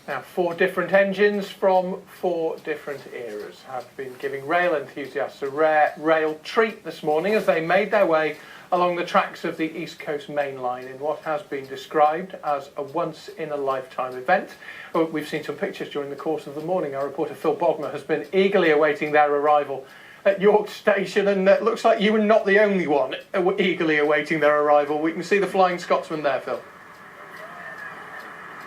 Now, 4 different engines from 4 different eras have been giving rail enthusiasts a rare rail treat this morning as they made their way along the tracks of the East Coast Main Line in what has been described as a once-in-a-lifetime event. We've seen some pictures during the course of the morning. Our reporter Phil Bogner has been eagerly awaiting their arrival at York Station, and it looks like you were not the only one eagerly awaiting their arrival. We can see the Flying Scotsman there, Phil.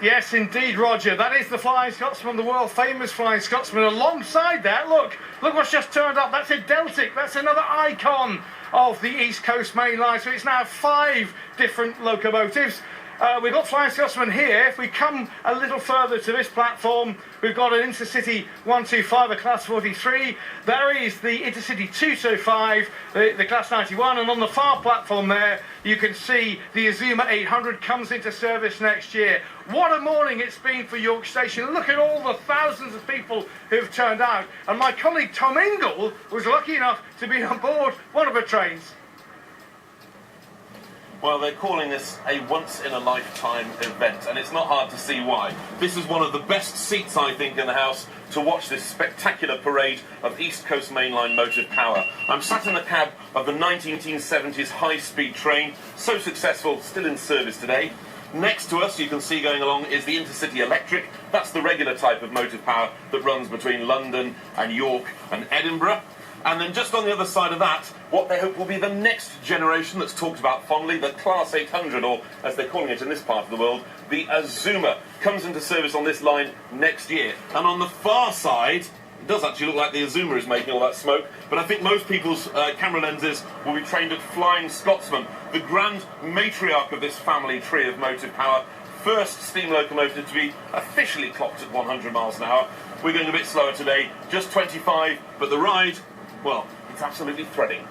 Yes, indeed, Roger. That is the Flying Scotsman, the world-famous Flying Scotsman. Alongside that, look what's just turned up. That's a Deltic. That's another icon of the East Coast Main Line. So it's now 5 different locomotives. We've got Flying Scotsman here. If we come a little further to this platform, we've got an Intercity 125, a Class 43. There is the Intercity 225, the Class 91, and on the far platform there, you can see the Azuma 800 comes into service next year. What a morning it's been for York Station. Look at all the thousands of people who've turned out. And my colleague Tom Ingle was lucky enough to be on board one of the trains. Well, they're calling this a once-in-a-lifetime event, and it's not hard to see why. This is one of the best seats, I think, in the house to watch this spectacular parade of East Coast Mainline motive power. I'm sat in the cab of the 1970s high-speed train, so successful, still in service today. Next to us, you can see going along, is the Intercity Electric. That's the regular type of motive power that runs between London and York and Edinburgh. And then just on the other side of that, what they hope will be the next generation that's talked about fondly, the Class 800, or as they're calling it in this part of the world, the Azuma, comes into service on this line next year. And on the far side, it does actually look like the Azuma is making all that smoke, but I think most people's camera lenses will be trained at Flying Scotsman, the grand matriarch of this family tree of motive power. First steam locomotive to be officially clocked at 100 miles an hour. We're going a bit slower today, just 25, but the ride, well, it's absolutely threading.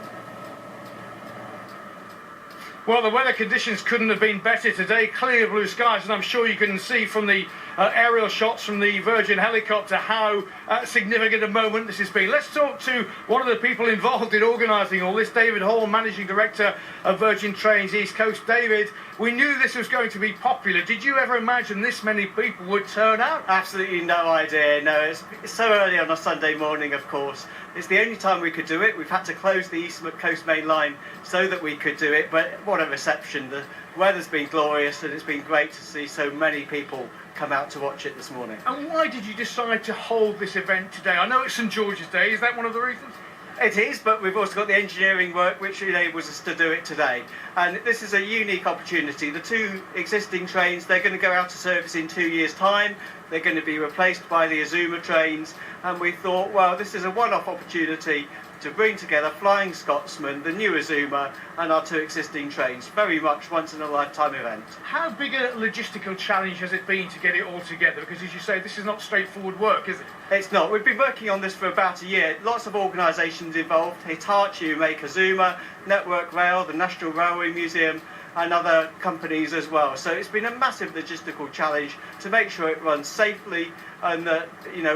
Well, the weather conditions couldn't have been better today. Clear blue skies, and I'm sure you can see from the aerial shots from the Virgin helicopter how significant a moment this has been. Let's talk to one of the people involved in organising all this, David Hall, Managing Director of Virgin Trains East Coast. David, we knew this was going to be popular. Did you ever imagine this many people would turn out? Absolutely no idea. No, it's so early on a Sunday morning, of course. It's the only time we could do it. We've had to close the East Coast Main Line so that we could do it, but what a reception. The weather's been glorious, and it's been great to see so many people come out to watch it this morning. And why did you decide to hold this event today? I know it's St George's Day. Is that one of the reasons? It is, but we've also got the engineering work which enables us to do it today. And this is a unique opportunity. The 2 existing trains, they're going to go out of service in 2 years' time. They're going to be replaced by the Azuma trains. And we thought, well, this is a one-off opportunity to bring together Flying Scotsman, the new Azuma, and our 2 existing trains. Very much once-in-a-lifetime event. How big a logistical challenge has it been to get it all together? Because, as you say, this is not straightforward work, is it? It's not. We've been working on this for about a year. Lots of organisations involved. Hitachi, who make Azuma, Network Rail, the National Railway Museum, and other companies as well. So it's been a massive logistical challenge to make sure it runs safely and that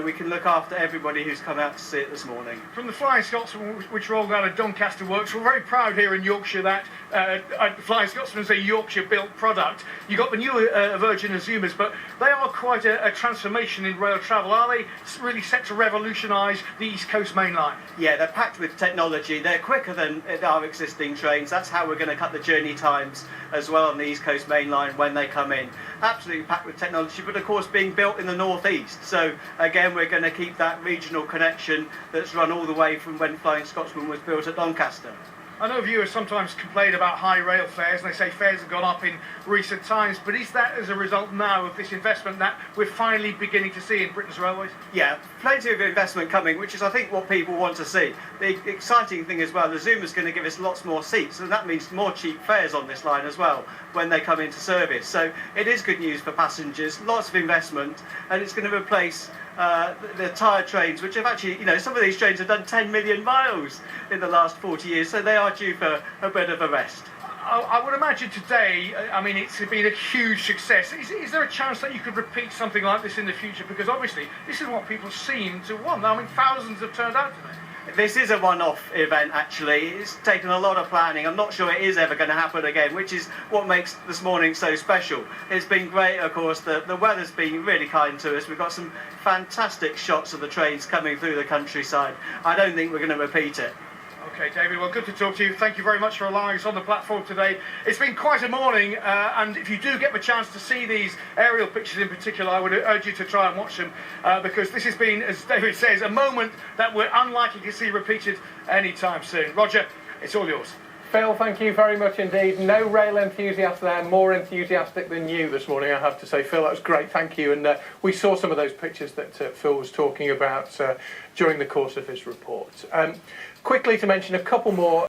we can look after everybody who's come out to see it this morning. From the Flying Scotsman, which rolled out of Doncaster Works, we're very proud here in Yorkshire that Flying Scotsman is a Yorkshire-built product. You've got the new Virgin Azumas, but they are quite a transformation in rail travel. Are they really set to revolutionise the East Coast Main Line? Yeah, they're packed with technology. They're quicker than our existing trains. That's how we're going to cut the journey times as well on the East Coast Main Line when they come in. Absolutely packed with technology, but of course being built in the northeast. So again, we're going to keep that regional connection that's run all the way from when Flying Scotsman was built at Doncaster. I know viewers sometimes complain about high rail fares, and they say fares have gone up in recent times, but is that as a result now of this investment that we're finally beginning to see in Britain's railways? Yeah, plenty of investment coming, which is I think what people want to see. The exciting thing as well, the Zuma's going to give us lots more seats, and that means more cheap fares on this line as well when they come into service. So it is good news for passengers, lots of investment, and it's going to replace the tired trains, which have actually, some of these trains have done 10 million miles in the last 40 years, so they are due for a bit of a rest. I would imagine today, I mean, it's been a huge success. Is there a chance that you could repeat something like this in the future? Because obviously, this is what people seem to want. I mean, thousands have turned out today. This is a one-off event, actually. It's taken a lot of planning. I'm not sure it is ever going to happen again, which is what makes this morning so special. It's been great, of course. The weather's been really kind to us. We've got some fantastic shots of the trains coming through the countryside. I don't think we're going to repeat it. Okay, David, well, good to talk to you. Thank you very much for allowing us on the platform today. It's been quite a morning, and if you do get the chance to see these aerial pictures in particular, I would urge you to try and watch them, because this has been, as David says, a moment that we're unlikely to see repeated anytime soon. Roger, it's all yours. Phil, thank you very much indeed. No rail enthusiast there, more enthusiastic than you this morning, I have to say. Phil, that was great, thank you. And we saw some of those pictures that Phil was talking about during the course of his report. Quickly to mention a couple more